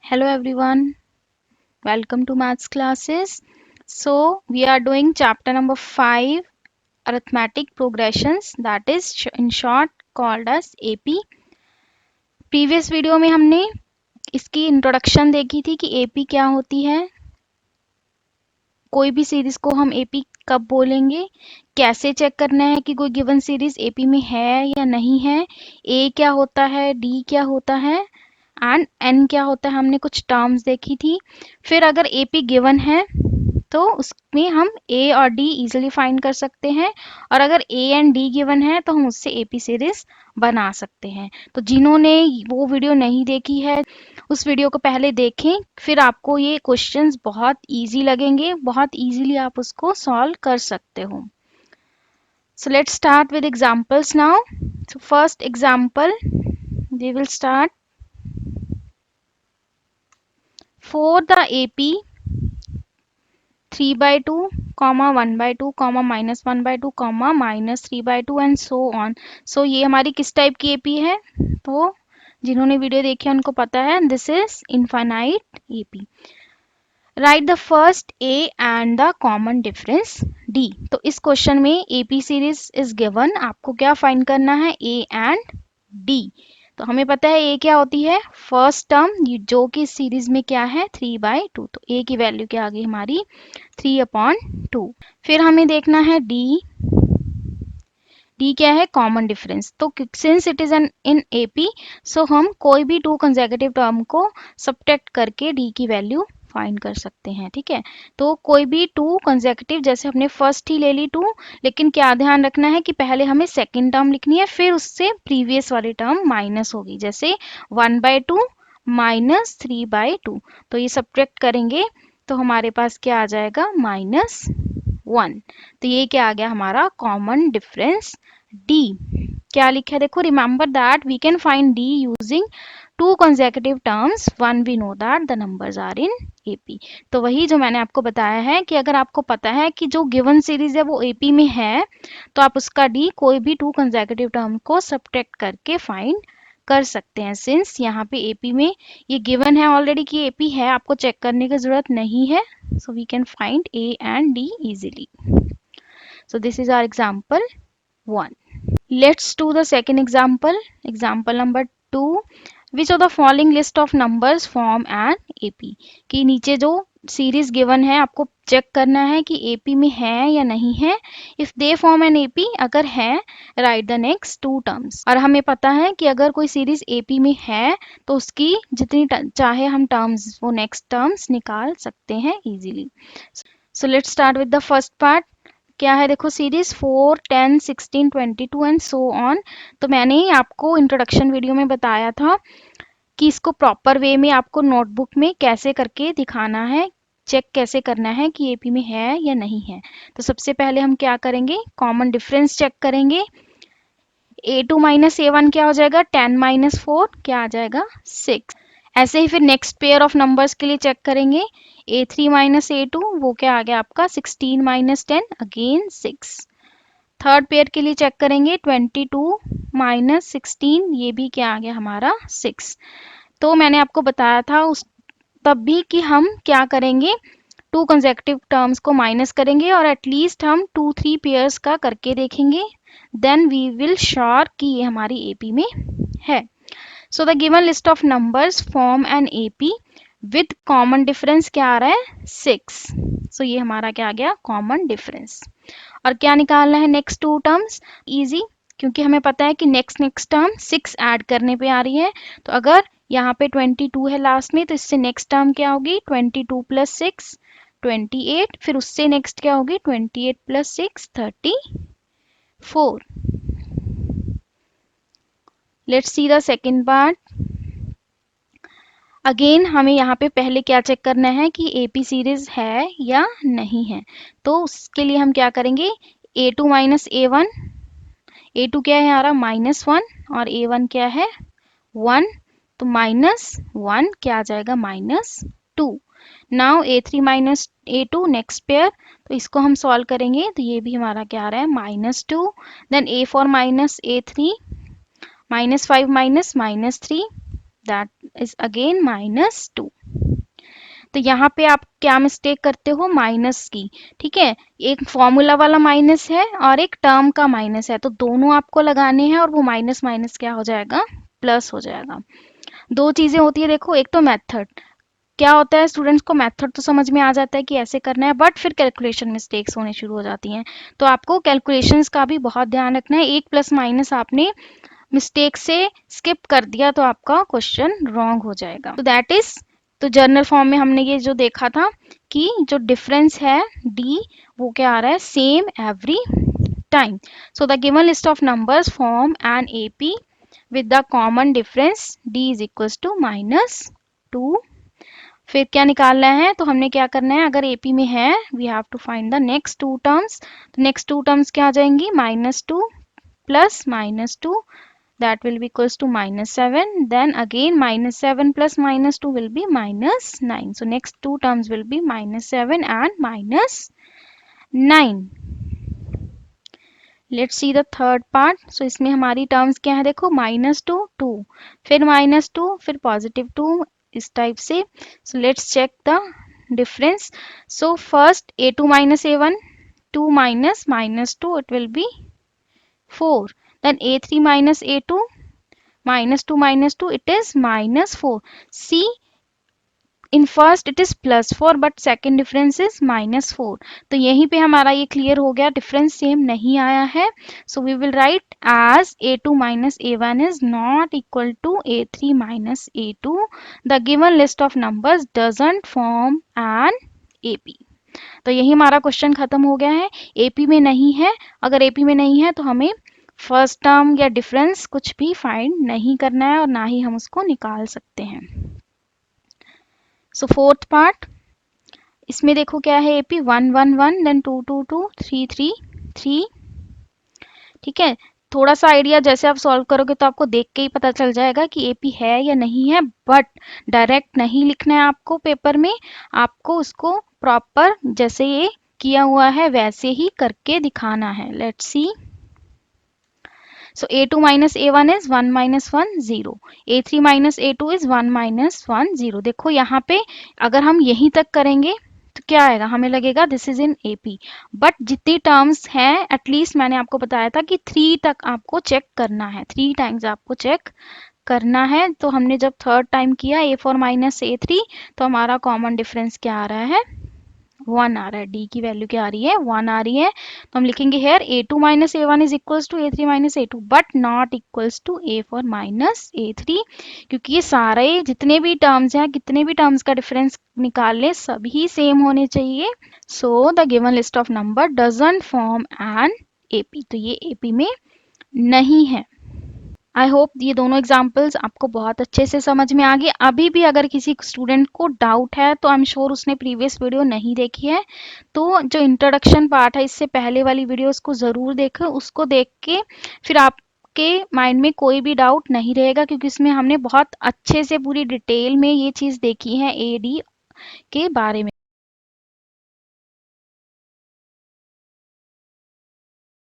Hello everyone, welcome to maths classes. So, we are doing chapter number 5 arithmetic progressions, that is in short called as AP. Previous video में हमने इसकी introduction देखी थी कि AP क्या होती है, कोई भी सीरीज को हम AP कब बोलेंगे, कैसे चेक करना है कि कोई गिवन सीरीज AP में है या नहीं है, A क्या होता है, D क्या होता है एंड N क्या होता है, हमने कुछ टर्म्स देखी थी। फिर अगर AP गिवन है तो उसमें हम A और D इजीली फाइंड कर सकते हैं और अगर A एंड D गिवन है तो हम उससे AP सीरीज बना सकते हैं। तो जिन्होंने वो वीडियो नहीं देखी है उस वीडियो को पहले देखें, फिर आपको ये क्वेश्चंस बहुत इजी लगेंगे, बहुत इजीली आप उसको सॉल्व कर सकते हो। So let's start with examples now. So first example, we will start. For the AP 3/2, 1/2, -1/2, -3/2 and so on. सो ये हमारी किस टाइप की एपी है, तो जिन्होंने वीडियो देखी है उनको पता है, this is infinite AP. Right the first A and the common difference D. तो इस क्वेश्चन में एपी सीरीज इज गिवन, आपको क्या फाइंड करना है, ए एंड डी। तो हमें पता है ए क्या होती है, फर्स्ट टर्म जो कि सीरीज में क्या है 3/2, तो ए की वैल्यू क्या आ गई हमारी 3/2। फिर हमें देखना है डी, डी क्या है, कॉमन डिफरेंस। तो since it is an in AP, so हम कोई भी टू कंसेक्यूटिव टर्म को सब्ट्रैक्ट करके डी की वैल्यू फाइंड कर सकते हैं, ठीक है। तो कोई भी टू कंसेक्यूटिव, जैसे हमने फर्स्ट ही ले ली टू, लेकिन क्या ध्यान रखना है कि पहले हमें सेकंड टर्म लिखनी है, फिर उससे प्रीवियस वाली टर्म माइनस होगी, जैसे 1/2 -3/2। तो ये सब्ट्रैक्ट करेंगे तो हमारे पास क्या आ जाएगा, -1। तो ये क्या आ गया हमारा कॉमन डिफरेंस डी। क्या लिखा है देखो, remember that we can find d using two consecutive terms one we know that the numbers are in AP। तो वही जो मैंने आपको बताया है कि अगर आपको पता है कि जो गिवन सीरीज है वो AP में है, तो आप उसका D कोई भी टू consecutive term को सब्ट्रैक्ट करके फाइंड कर सकते हैं। सिंस यहाँ पे AP में ये गिवन है ऑलरेडी कि AP है, आपको चेक करने की जरूरत नहीं है, so we can find A and D easily. So this is our example 1. Let's do the second example. Example number 2. Which of the following list of numbers form an AP? कि नीचे जो series given है आपको check करना है कि AP में है या नहीं है। If they form an AP, अगर है, write the next two terms. और हमें पता है कि अगर कोई सीरीज AP में है तो उसकी जितनी चाहे हम टर्म्स, वो नेक्स्ट टर्म्स निकाल सकते हैं easily. So let's start with the first part. क्या है देखो, सीरीज 4, 10, 16, 22 एंड सो ऑन। तो मैंने आपको इंट्रोडक्शन वीडियो में बताया था कि इसको प्रॉपर वे में आपको नोटबुक में कैसे करके दिखाना है, चेक कैसे करना है कि एपी में है या नहीं है। तो सबसे पहले हम क्या करेंगे, कॉमन डिफरेंस चेक करेंगे। a2 माइनस a1 क्या हो जाएगा, 10 माइनस 4 क्या आ जाएगा, 6। ऐसे ही फिर नेक्स्ट पेयर ऑफ नंबर्स के लिए चेक करेंगे, a3 माइनस a2 वो क्या आ गया आपका 16 माइनस 10 अगेन 6। थर्ड पेयर के लिए चेक करेंगे, 22 माइनस 16 ये भी क्या आ गया हमारा 6। तो मैंने आपको बताया था उस तब भी कि हम क्या करेंगे, टू कंसेक्यूटिव टर्म्स को माइनस करेंगे और एटलीस्ट हम 2-3 पेयर्स का करके देखेंगे, देन वी विल श्योर कि ये हमारी एपी में है। सो the given list of numbers form an AP with common difference क्या आ रहा है 6। सो ये हमारा क्या आ गया कॉमन डिफरेंस। और क्या निकालना है, नेक्स्ट टू टर्म्स, इजी, क्योंकि हमें पता है कि नेक्स्ट टर्म 6 ऐड करने पे आ रही है। तो अगर यहाँ पे 22 है लास्ट में, तो इससे नेक्स्ट टर्म क्या होगी 22 प्लस 6 28, फिर उससे नेक्स्ट क्या होगी 28 plus 6 34। Let's see the second part. Again हमें यहाँ पे पहले क्या चेक करना है कि एपी सीरीज है या नहीं है। तो उसके लिए हम क्या करेंगे, a2 माइनस a1, a2 क्या है हमारा -1 और a1 क्या है 1, तो -1 क्या आ जाएगा -2। Now a3 minus a2 next pair, तो इसको हम सॉल्व करेंगे तो ये भी हमारा क्या आ रहा है -2। Then a4 minus a3, -5 minus -3 that is again -2। तो यहाँ पे आप क्या मिस्टेक करते हो, माइनस की। ठीक है, एक फॉर्मूला वाला माइनस है और एक टर्म का माइनस है, तो दोनों आपको लगाने हैं और वो माइनस माइनस क्या हो जाएगा, प्लस हो जाएगा। दो चीजें होती है देखो, एक तो मेथड, क्या होता है स्टूडेंट्स को मेथड तो समझ में आ जाता है कि ऐसे करना है, बट फिर कैलकुलेशन मिस्टेक्स होने शुरू हो जाती हैं। तो आपको कैलकुलेशंस का भी बहुत ध्यान रखना है। एक प्लस माइनस आपने मिस्टेक से स्किप कर दिया तो आपका क्वेश्चन रॉन्ग हो जाएगा। तो दैट इज, तो जर्नल फॉर्म में हमने ये जो देखा था कि जो डिफरेंस है डी, वो क्या आ रहा है, same every time. So the given list of numbers form an AP with the common difference d is equals to -2। फिर क्या निकालना है, तो हमने क्या करना है, अगर एपी में है we have to find the next two terms. तो नेक्स्ट टू टर्म्स क्या आ जाएंगी, -2 plus -2, that will be equals to -7, then again -7 plus -2 will be -9. So next two terms will be -7 and -9. Let's see the third part. So इसमें हमारी terms क्या है, देखो -2 2, फिर -2, फिर +2, इस टाइप से। So let's check the difference. So first a2 minus a1, 2 minus -2, it will be 4. Then a3 minus a2, -2, it is -4. See, in first it is +4 but second difference is -4. तो यहीं पे हमारा ये क्लियर हो गया, difference same नहीं आया है। So we will write as a2 minus a1 is not equal to a3 minus a2. The given list of numbers doesn't form an AP. तो यही हमारा क्वेश्चन खत्म हो गया है। एपी में नहीं है, अगर एपी में नहीं है तो हमें फर्स्ट टर्म या डिफरेंस कुछ भी फाइंड नहीं करना है और ना ही हम उसको निकाल सकते हैं। सो फोर्थ पार्ट, इसमें देखो क्या है, एपी 1 1 1, देन 2 2 2, 3 3 3। ठीक है, थोड़ा सा आइडिया जैसे आप सॉल्व करोगे तो आपको देख के ही पता चल जाएगा कि एपी है या नहीं है, बट डायरेक्ट नहीं लिखना है आपको पेपर में, आपको उसको प्रॉपर जैसे ये किया हुआ है वैसे ही करके दिखाना है। Let's see. So a2 minus a1 is 1 minus 1 0, a3 minus a2 is 1 minus 1 0। देखो यहाँ पे अगर हम यहीं तक करेंगे तो क्या आएगा, हमें लगेगा this is in AP, but जितनी टर्म्स हैं एटलीस्ट मैंने आपको बताया था कि 3 तक आपको चेक करना है, 3 टाइम्स आपको चेक करना है। तो हमने जब थर्ड टाइम किया a4 माइनस a3, तो हमारा कॉमन डिफरेंस क्या आ रहा है, 1 आ रहा है, डी की वैल्यू क्या आ रही है, 1 आ रही है। तो हम लिखेंगे here a2 minus a1 is equals to a3 minus a2 but not equals to a4 minus a3, क्योंकि ये सारे जितने भी टर्म्स हैं, कितने भी टर्म्स का डिफरेंस निकाल ले सभी सेम होने चाहिए। सो the given list of number doesn't form an AP, तो ये एपी में नहीं है। आई होप ये दोनों एग्जाम्पल्स आपको बहुत अच्छे से समझ में आ गए। अभी भी अगर किसी स्टूडेंट को डाउट है तो आई एम श्योर उसने प्रीवियस वीडियो नहीं देखी है, तो जो इंट्रोडक्शन पार्ट है इससे पहले वाली वीडियोस को ज़रूर देखें, उसको देख के फिर आपके माइंड में कोई भी डाउट नहीं रहेगा, क्योंकि इसमें हमने बहुत अच्छे से पूरी डिटेल में ये चीज़ देखी है ए डी के बारे में।